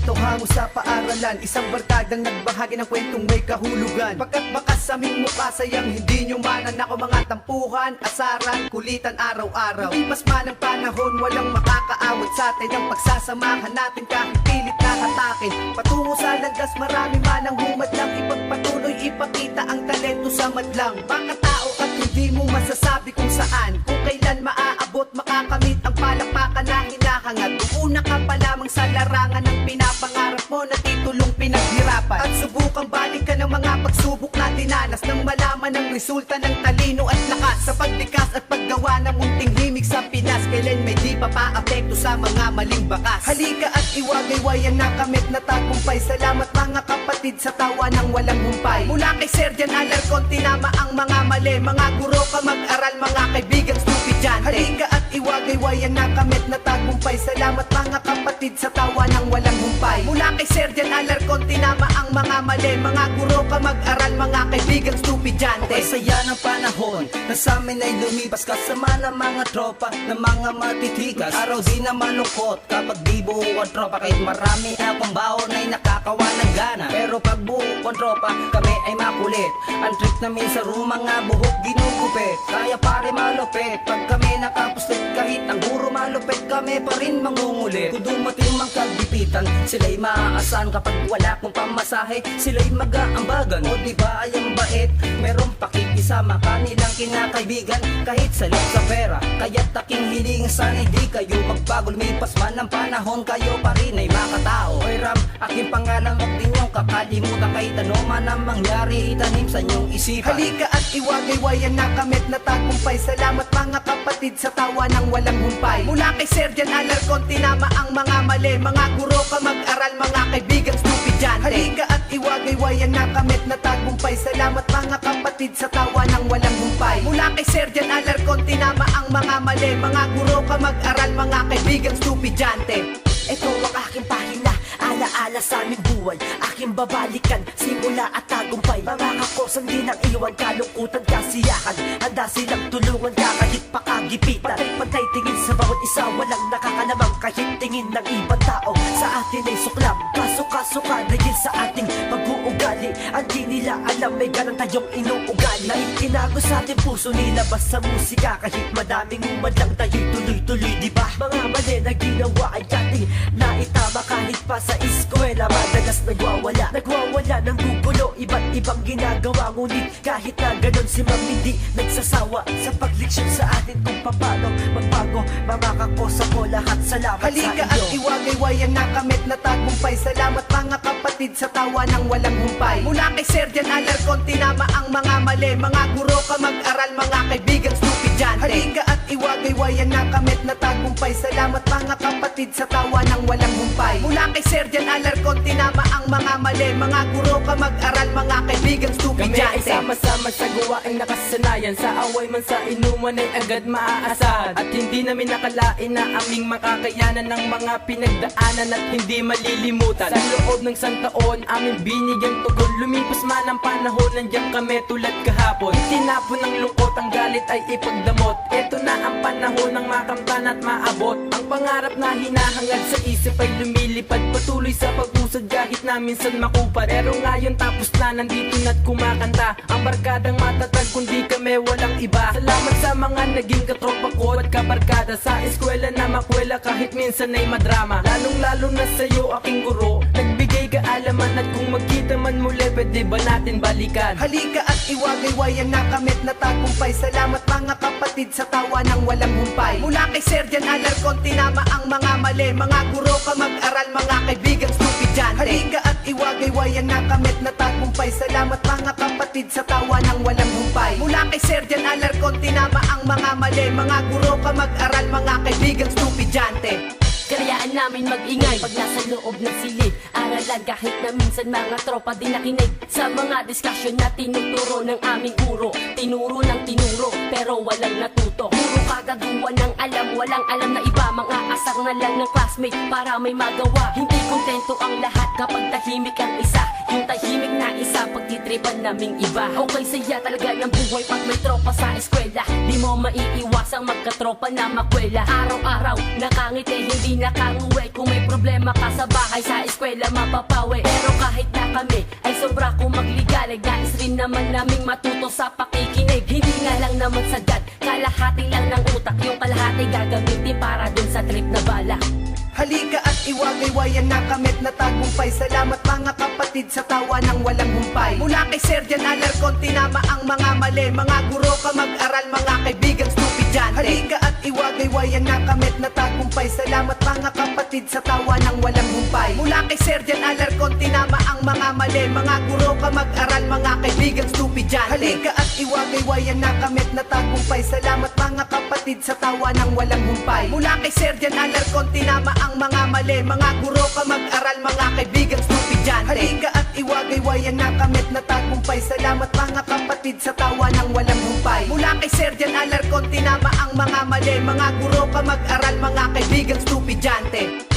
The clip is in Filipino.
kwento hango sa paaralan, isang barkadang nagbahagi ng kwentong may kahulugan. Pagkat bakas sa aming mukha sayang hindi nyo manan ako mga tampuhan, asaran, kulitan araw-araw. Lipas man ang panahon, walang makakaawat sa atin ang pagsasamahan natin kahit pilit na hatakin. Patungo sa landas, marami man ang humadlang, ipagpatuloy, ipakita ang talento sa madlang. Baka tao at hindi mo masasabi kung saan, kung kailan maaabot, makakamit ang palakpakan na hinahangad. Una ka pa lamang sa larangan ng pinapangarap mo na titulong pinaghirapan. At subukang balikan ng mga pagsubok na dinanas nang malaman ang resulta ng talino at lakas sa pagdikas at paggawa ng munting himig sa Pinas. Kailan may di pa paapekto sa mga maling bakas. Halika at iwagay-wayan na kamit na tagumpay. Salamat mga kapatid sa tawa ng walang humpay. Mula kay Sergeant Alarcon, tinama ang mga mali. Mga guro ka mag-aral, mga kaibigang estudyante. Halika at iwagay-wayan na kamit na tagumpay. Salamat mga kapatid sa tawa ng walang humpay. Mula kay Sergeant Alarcon, tinama ang mga mali. Mga guro ka mag-aral, mga kaibigang estudyante. Okay, saya ng panahon na sa amin ay lumipas, kasama ng mga tropa ng mga matitigas. Araw di na malungkot kapag di buo ang tropa, kahit marami akong baon ay nakakawa ng gana. Pero pag buo ang tropa, kami ay makulit. Ang trick namin sa room, mga buhok ginugupit. Kaya pare malupit, pag kami nakapuslit, kahit ang guro malupit, kami pa rin mangungulit. Kung dumating mang kagipitan, sila'y maaasahan. Kapag wala kong pamasahe, sila'y mag-aambagan. O diba ay ang bait, merong pakikisama kanilang kinakaibigan, kahit salit sa pera. Kaya't aking hiling sana hindi kayo magbago. Lumipas man ang panahon, kayo pa rin ay makatao. Oy Ram, aking pangalan, wag din yung kakalimutan. Kahit ano man ang mangyari, itanim sa inyong isipan. Halika at iwagay-wayan na kamit na tagumpay. Salamat mga kapatid sa tawa ng walang humpay. Mula kay Sergeant Alarcon, tinama ang mga mali. Mga guro ka mag-aral, mga kaibigang estudyante. Halika at iwagay-wayan na kamit na tagumpay. Salamat mga kapatid sa tawa ng walang humpay. Mula kay Sergeant Alarcon, tinama ang mga mali. Mga guro ka mag-aral, mga kaibigang estudyante. Ito ang aking pahina, alaala sa aming buhay. Aking babalikan, simula at tagumpay. Mga kakosan din ang iwan, kalungkutan, kasiyahan. Handa silang tulungan ka kahit pakagipitan. Pantay tingin sa bawat isa, walang nakakalamang. Kahit tingin ng ibang tao, sa atin ay suklam. Kaso-kaso dahil sa ating pag-uugali. Ang di nila alam, may ganang tayong inuugali. Na itinago sa ating puso, nilabas sa musika. Kahit madaming umadlang, tayo'y tuloy-tuloy, diba? Mga mali na ginawa ay dating naitama kahit pa sa eskwela. Madalas nagwawala ng gugulo, iba't ibang ginagawa. Ngunit kahit na ganon si Ma'am hindi nagsasawa sa pagliksyon sa atin kung paano magbago. Mga kakosa ko, lahat salamat Halika sa at inyo. iwagay-wayan na kamit na tagumpay. Salamat mga kapatid sa tawa ng walang humpay. Mula kay Sergeant Alarcon, tinama ang mga mali. Mga guro ka mag-aral, mga kaibigang estudyante. Halika at iwagay-wayan na kamit na tagumpay. Salamat mga kapatid sa tawa ng walang humpay. Mula kay Sergeant Alarcon, tinama ang mga mali. Mga guro ka mag-aral, mga kaibigang Kami ay estudyante. sama-sama sa gawaing nakasanayan. Sa away man sa inuman ay agad maaasahan. At hindi namin nakalain na aming makakayanan ng mga pinagdaanan at hindi malilimutan. Sa loob ng santaon, aming binigyan tugon. Lumipas man ang panahon, nandiyan kami tulad kahapon. Itinapon ng lungkot, ang galit ay ipagdamot. Ito na ang panahon ng makamtan at maabot. Ang pangarap na hinahangad sa isip ay lumilipad. Patuloy sa pag-usad kahit na minsan makupad. Pero ngayon tapos na, nandito na't kumakanta. Ang barkadang matatag kundi kami walang iba. Salamat sa mga naging katropa ko at kabarkada. Sa eskwela na makwela kahit minsan ay madrama. Lalong-lalo na sa'yo aking guro, nagbigay kaalaman. At kung magkita man muli, pwede ba natin balikan? Halika at iwagay-wayan na kamit na tagumpay. Salamat mga kapatid sa tawa ng walang humpay. Mula kay Sergeant Alarcon, tinama ang mga mali. Mga guro ka mag-aral, mga kaibigang estudyante. Halika at iwagay-wayan na kamit na tagumpay. Salamat mga kapatid sa tawa ng walang humpay. Mula kay Sergeant Alarcon, tinama ang mga mali. Mga guro ka mag-aral, mga kaibigang estudyante. Kayaan namin mag-ingay pag nasa loob ng silid. Aralan kahit na minsan mga tropa din nakinig sa mga diskusyon na tinuturo ng aming guro. Tinuro ng tinuro, pero pero walang natuto. Puro kagaguhan ng alam, walang alam na iba. Mga asar na lang ng classmate para may magawa. Hindi kontento ang lahat kapag tahimik ang isa. Yung tahimik na isa, pagtitripan naming iba. Okay saya talaga ng buhay pag may tropa sa eskwela. Di mo maiiwasang magkatropa na makwela. Araw-araw, nakangiti, hindi nakanguwi. Kung may problema ka sa bahay, sa eskwela mapapawi. Pero kahit na kami ay sobra kong magligalig, nais rin naman naming matuto sa pakikinig. Hindi nga lang naman sagad, kalahati lang ng utak. Yung kalahati gagamitin para dun sa trip na bala. Halika at iwagay-wayan na kamit na tagumpay. Salamat mga kapatid sa tawa ng walang humpay. Mula kay Sergeant Alarcon, tinama ang mga mali. Mga guro ka mag-aral, mga kaibigang estudyante. Halika at iwagay-wayan na kamit na tagumpay. Salamat mga kapatid sa tawa ng walang humpay. Mula kay Sergeant Alarcon, tinama ang mga mali. Mga guro ka mag-aral, mga kaibigang estudyante. Halika at iwagay-wayan na kamit na tagumpay. Salamat mga kapatid sa tawa ng walang humpay. Mula kay Sergeant Alarcon, tinama ang mga mali. Mga guro ka mag-aral, mga kaibigang estudyante. Halika at iwagay-wayan na kamit na tagumpay. Salamat mga kapatid sa tawa ng walang humpay. Mula kay Sergeant Alarcon, tinama ang mga mali. Mga guro ka mag-aral, mga kaibigang estudyante.